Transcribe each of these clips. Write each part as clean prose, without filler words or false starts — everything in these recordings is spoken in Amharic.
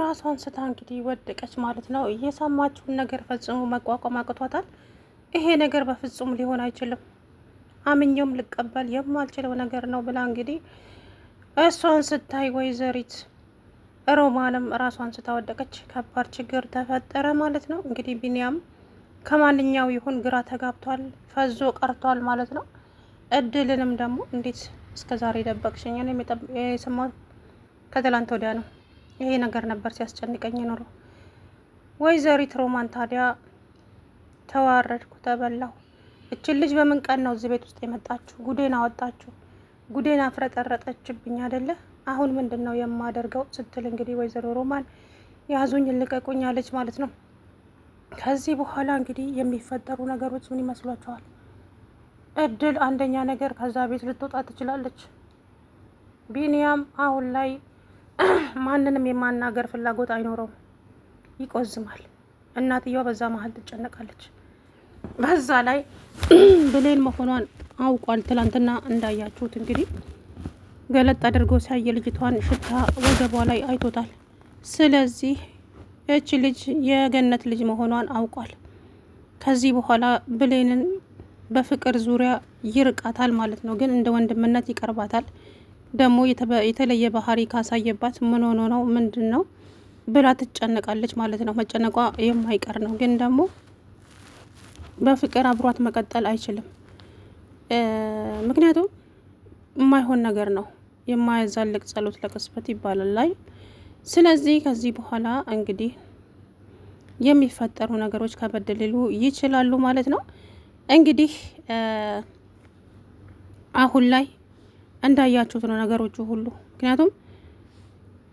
ራሷን ስታ እንግዲህ ወደቀች ማለት ነው። እየሰማችውን ነገር ፈጽሞ መቋቋም አቅቷታል። ይሄ ነገር በፍጹም ሊሆን አይችልም፣ አምኜውም ልቀበል የማልችለው ነገር ነው ብላ እንግዲህ እሷን ስታይ ወይዘሪት ሮማንም ራሷን ስታ ወደቀች። ከባድ ችግር ተፈጠረ ማለት ነው። እንግዲህ ቢኒያም ከማንኛው ይሁን ግራ ተጋብቷል፣ ፈዞ ቀርቷል ማለት ነው። እድልንም ደግሞ እንዴት እስከዛሬ ደበቅሽኝ? የሰማሁት ከትላንት ወዲያ ነው። ይሄ ነገር ነበር ሲያስጨንቀኝ ኖሮ። ወይዘሪት ሮማን ታዲያ ተዋረድኩ፣ ተበላሁ። እችን ልጅ በምን ቀን ነው እዚህ ቤት ውስጥ የመጣችሁ? ጉዴን አወጣችሁ፣ ጉዴን አፍረጠረጠችብኝ አይደለ? አሁን ምንድን ነው የማደርገው ስትል እንግዲህ ወይዘሮ ሮማን ያዙኝ ልቀቁኝ አለች ማለት ነው። ከዚህ በኋላ እንግዲህ የሚፈጠሩ ነገሮች ምን ይመስሏቸዋል? እድል አንደኛ ነገር ከዛ ቤት ልትወጣ ትችላለች። ቢኒያም አሁን ላይ ማንንም የማናገር ፍላጎት አይኖረውም፣ ይቆዝማል። እናትየዋ በዛ መሀል ትጨነቃለች። በዛ ላይ ብሌን መሆኗን አውቋል። ትላንትና እንዳያችሁት እንግዲህ ገለጥ አድርጎ ሲያየ ልጅቷን ሽታ ወገቧ ላይ አይቶታል። ስለዚህ እቺ ልጅ የገነት ልጅ መሆኗን አውቋል። ከዚህ በኋላ ብሌንን በፍቅር ዙሪያ ይርቃታል ማለት ነው። ግን እንደ ወንድምነት ይቀርባታል። ደግሞ የተለየ ባህሪ ካሳየባት ምን ሆኖ ነው ምንድን ነው ብላ ትጨነቃለች ማለት ነው። መጨነቋ የማይቀር ነው። ግን ደግሞ በፍቅር አብሯት መቀጠል አይችልም። ምክንያቱም የማይሆን ነገር ነው። የማያዛልቅ ጸሎት ለቅጽበት ይባላል ላይ። ስለዚህ ከዚህ በኋላ እንግዲህ የሚፈጠሩ ነገሮች ከበድ ሊሉ ይችላሉ ማለት ነው። እንግዲህ አሁን ላይ እንዳያችሁት ነው ነገሮቹ ሁሉ። ምክንያቱም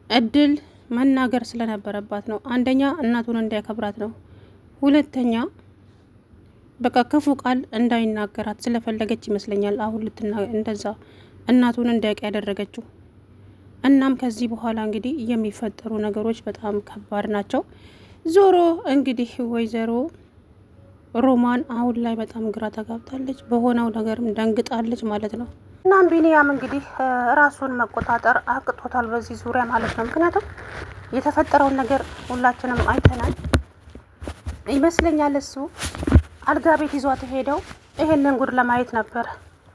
እድል መናገር ስለነበረባት ነው። አንደኛ እናቱን እንዳያከብራት ነው። ሁለተኛ በቃ ክፉ ቃል እንዳይናገራት ስለፈለገች ይመስለኛል አሁን እንደዛ እናቱን እንዳያውቅ ያደረገችው። እናም ከዚህ በኋላ እንግዲህ የሚፈጠሩ ነገሮች በጣም ከባድ ናቸው። ዞሮ እንግዲህ ወይዘሮ ሮማን አሁን ላይ በጣም ግራ ተጋብታለች። በሆነው ነገርም ደንግጣለች ማለት ነው። እናም ቢኒያም እንግዲህ ራሱን መቆጣጠር አቅቶታል በዚህ ዙሪያ ማለት ነው። ምክንያቱም የተፈጠረውን ነገር ሁላችንም አይተናል ይመስለኛል። እሱ አልጋ ቤት ይዟት ሄደው ይሄንን ጉድ ለማየት ነበር።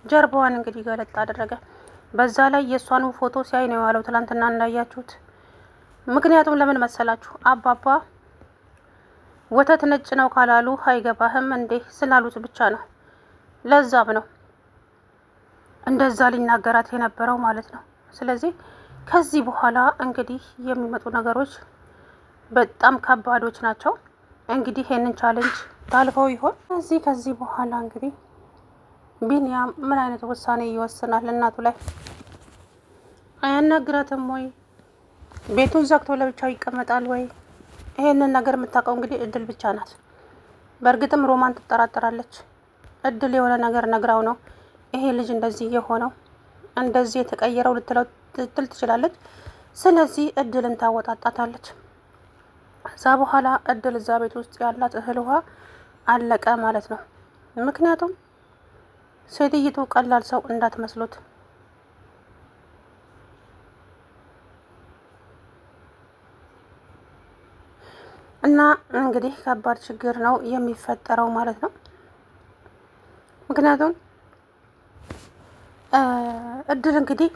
ጀርባዋን እንግዲህ ገለጥ አደረገ። በዛ ላይ የእሷን ፎቶ ሲያይ ነው የዋለው ትላንትና እንዳያችሁት። ምክንያቱም ለምን መሰላችሁ? አባባ ወተት ነጭ ነው ካላሉ አይገባህም እንዴ ስላሉት ብቻ ነው። ለዛም ነው እንደዛ ሊናገራት የነበረው ማለት ነው። ስለዚህ ከዚህ በኋላ እንግዲህ የሚመጡ ነገሮች በጣም ከባዶች ናቸው። እንግዲህ ይሄንን ቻሌንጅ ታልፈው ይሆን? ከዚህ በኋላ እንግዲህ ቢኒያም ምን አይነት ውሳኔ ይወስናል? እናቱ ላይ አያናግራትም ወይ? ቤቱን ዘግቶ ለብቻው ይቀመጣል ወይ? ይሄንን ነገር የምታውቀው እንግዲህ እድል ብቻ ናት። በእርግጥም ሮማን ትጠራጠራለች። እድል የሆነ ነገር ነግራው ነው ይሄ ልጅ እንደዚህ የሆነው እንደዚህ የተቀየረው ልትል ትችላለች። ስለዚህ እድልን ታወጣጣታለች። እዛ በኋላ እድል እዛ ቤት ውስጥ ያላት እህል ውሃ አለቀ ማለት ነው። ምክንያቱም ሴትይቱ ቀላል ሰው እንዳትመስሉት። እና እንግዲህ ከባድ ችግር ነው የሚፈጠረው ማለት ነው። ምክንያቱም እድል እንግዲህ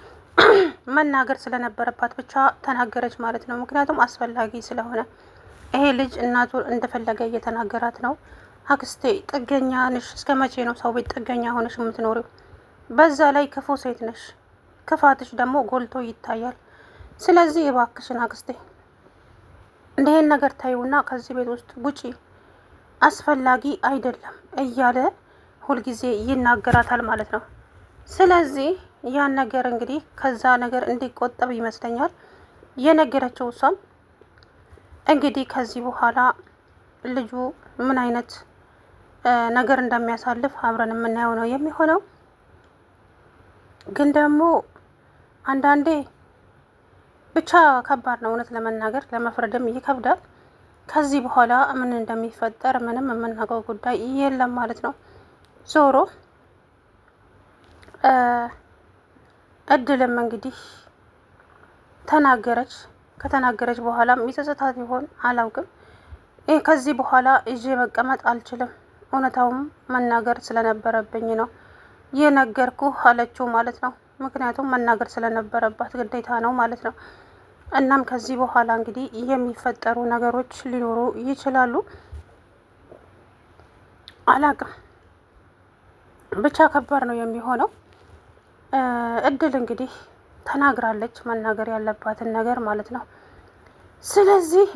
መናገር ስለነበረባት ብቻ ተናገረች ማለት ነው። ምክንያቱም አስፈላጊ ስለሆነ ይሄ ልጅ እናቱን እንደፈለገ እየተናገራት ነው። አክስቴ ጥገኛ ነሽ፣ እስከ መቼ ነው ሰው ቤት ጥገኛ ሆነሽ የምትኖሪው? በዛ ላይ ክፉ ሴት ነሽ፣ ክፋትሽ ደግሞ ጎልቶ ይታያል። ስለዚህ እባክሽን አክስቴ እንዲህን ነገር ታዩና ከዚህ ቤት ውስጥ ውጪ፣ አስፈላጊ አይደለም እያለ ሁልጊዜ ይናገራታል ማለት ነው። ስለዚህ ያን ነገር እንግዲህ ከዛ ነገር እንዲቆጠብ ይመስለኛል የነገረችው። እሷም እንግዲህ ከዚህ በኋላ ልጁ ምን አይነት ነገር እንደሚያሳልፍ አብረን የምናየው ነው የሚሆነው። ግን ደግሞ አንዳንዴ ብቻ ከባድ ነው እውነት ለመናገር፣ ለመፍረድም ይከብዳል። ከዚህ በኋላ ምን እንደሚፈጠር ምንም የምናውቀው ጉዳይ የለም ማለት ነው። ዞሮ እድልም እንግዲህ ተናገረች። ከተናገረች በኋላም ይጸጽታት ይሆን አላውቅም። ይህ ከዚህ በኋላ ይዤ መቀመጥ አልችልም፣ እውነታውም መናገር ስለነበረብኝ ነው የነገርኩ አለችው ማለት ነው። ምክንያቱም መናገር ስለነበረባት ግዴታ ነው ማለት ነው። እናም ከዚህ በኋላ እንግዲህ የሚፈጠሩ ነገሮች ሊኖሩ ይችላሉ። አላቅም ብቻ ከባድ ነው የሚሆነው። እድል እንግዲህ ተናግራለች መናገር ያለባትን ነገር ማለት ነው። ስለዚህ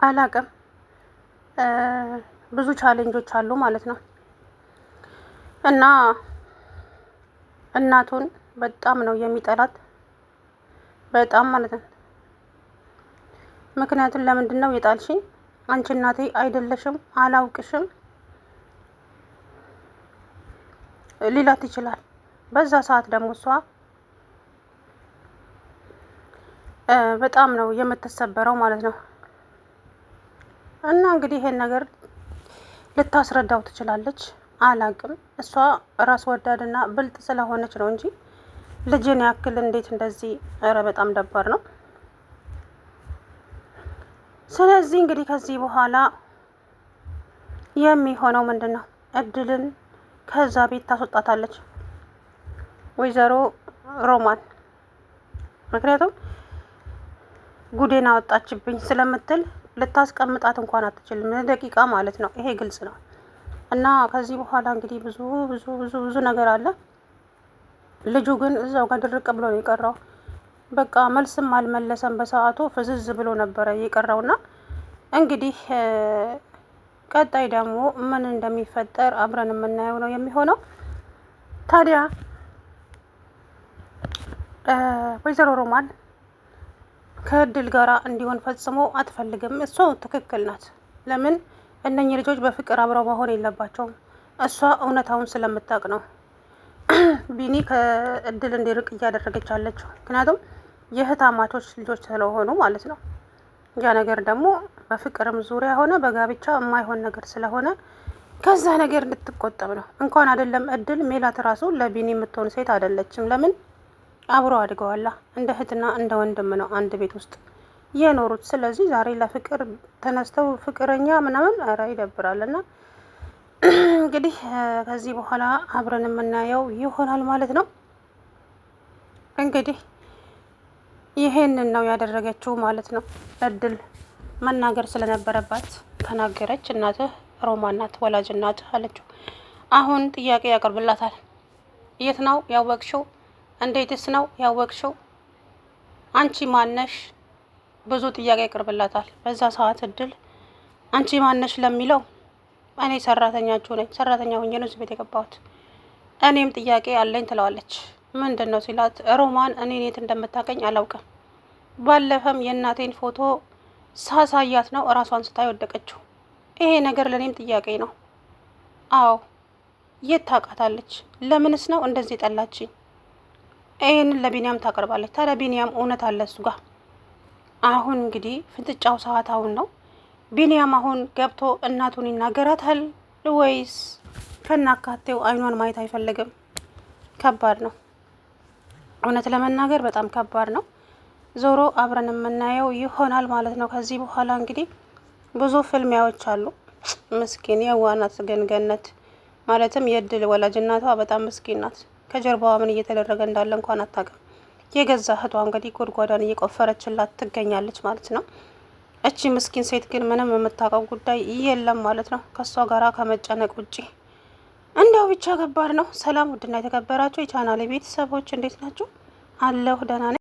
አላቅም ብዙ ቻሌንጆች አሉ ማለት ነው እና እናቱን በጣም ነው የሚጠላት በጣም ማለት ነው። ምክንያቱም ለምንድን ነው የጣልሽኝ? አንቺ እናቴ አይደለሽም፣ አላውቅሽም ሊላት ይችላል። በዛ ሰዓት ደግሞ እሷ በጣም ነው የምትሰበረው ማለት ነው። እና እንግዲህ ይሄን ነገር ልታስረዳው ትችላለች። አላቅም እሷ ራስ ወዳድና ብልጥ ስለሆነች ነው እንጂ ልጅን ያክል እንዴት እንደዚህ፣ ኧረ በጣም ደባር ነው። ስለዚህ እንግዲህ ከዚህ በኋላ የሚሆነው ምንድን ነው? እድልን ከዛ ቤት ታስወጣታለች ወይዘሮ ሮማን። ምክንያቱም ጉዴን አወጣችብኝ ስለምትል ልታስቀምጣት እንኳን አትችልም፣ ደቂቃ ማለት ነው። ይሄ ግልጽ ነው። እና ከዚህ በኋላ እንግዲህ ብዙ ብዙ ብዙ ብዙ ነገር አለ። ልጁ ግን እዛው ጋር ድርቅ ብሎ ነው የቀረው። በቃ መልስም አልመለሰም በሰዓቱ ፍዝዝ ብሎ ነበረ የቀረውና እንግዲህ ቀጣይ ደግሞ ምን እንደሚፈጠር አብረን የምናየው ነው የሚሆነው። ታዲያ ወይዘሮ ሮማን ከእድል ጋራ እንዲሆን ፈጽሞ አትፈልግም። እሷ ትክክል ናት። ለምን እነኚህ ልጆች በፍቅር አብረው መሆን የለባቸውም። እሷ እውነታውን ስለምታውቅ ነው ቢኒ ከእድል እንዲርቅ እያደረገች አለችው። ምክንያቱም የእህታማቾች ልጆች ስለሆኑ ማለት ነው። ያ ነገር ደግሞ በፍቅርም ዙሪያ ሆነ በጋብቻ የማይሆን ነገር ስለሆነ ከዛ ነገር እንድትቆጠብ ነው። እንኳን አይደለም እድል ሜላት ራሱ ለቢኒ የምትሆን ሴት አይደለችም። ለምን አብሮ አድገዋላ። እንደ እህትና እንደ ወንድም ነው አንድ ቤት ውስጥ የኖሩት። ስለዚህ ዛሬ ለፍቅር ተነስተው ፍቅረኛ ምናምን ኧረ ይደብራል። እና እንግዲህ ከዚህ በኋላ አብረን የምናየው ይሆናል ማለት ነው። እንግዲህ ይሄንን ነው ያደረገችው ማለት ነው። እድል መናገር ስለነበረባት ተናገረች። እናትህ ሮማን ናት፣ ወላጅ እናትህ አለችው። አሁን ጥያቄ ያቀርብላታል። የት ነው ያወቅሽው? እንዴትስ ነው ያወቅሽው? አንቺ ማነሽ? ብዙ ጥያቄ ያቀርብላታል። በዛ ሰዓት እድል አንቺ ማነሽ ለሚለው እኔ ሰራተኛችሁ ነኝ፣ ሰራተኛ ሆኜ ነው እዚህ ቤት የገባሁት፣ እኔም ጥያቄ አለኝ ትለዋለች። ምንድን ነው ሲላት፣ ሮማን እኔን የት እንደምታገኝ አላውቅም። ባለፈም የእናቴን ፎቶ ሳሳያት ነው እራሷን ስታይ ወደቀችው። ይሄ ነገር ለእኔም ጥያቄ ነው። አዎ የት ታውቃታለች? ለምንስ ነው እንደዚህ ጠላችኝ? ይህንን ለቢኒያም ታቀርባለች። ታዲያ ቢኒያም እውነት አለ እሱ ጋር። አሁን እንግዲህ ፍጥጫው ሰዓት አሁን ነው። ቢኒያም አሁን ገብቶ እናቱን ይናገራታል ወይስ ከናካቴው አይኗን ማየት አይፈልግም? ከባድ ነው። እውነት ለመናገር በጣም ከባድ ነው። ዞሮ አብረን የምናየው ይሆናል ማለት ነው። ከዚህ በኋላ እንግዲህ ብዙ ፍልሚያዎች አሉ። ምስኪን የዋናት ገንገነት ማለትም የእድል ወላጅ እናቷ በጣም ምስኪን ናት። ከጀርባዋ ምን እየተደረገ እንዳለ እንኳን አታውቅም። የገዛ እህቷ እንግዲህ ጎድጓዳን እየቆፈረችላት ትገኛለች ማለት ነው። እቺ ምስኪን ሴት ግን ምንም የምታውቀው ጉዳይ የለም ማለት ነው፣ ከሷ ጋራ ከመጨነቅ ውጪ። እንደው ብቻ ከባድ ነው። ሰላም ውድና የተከበራችሁ የቻናሌ ቤተሰቦች እንዴት ናችሁ? አለሁ ደህና ነኝ።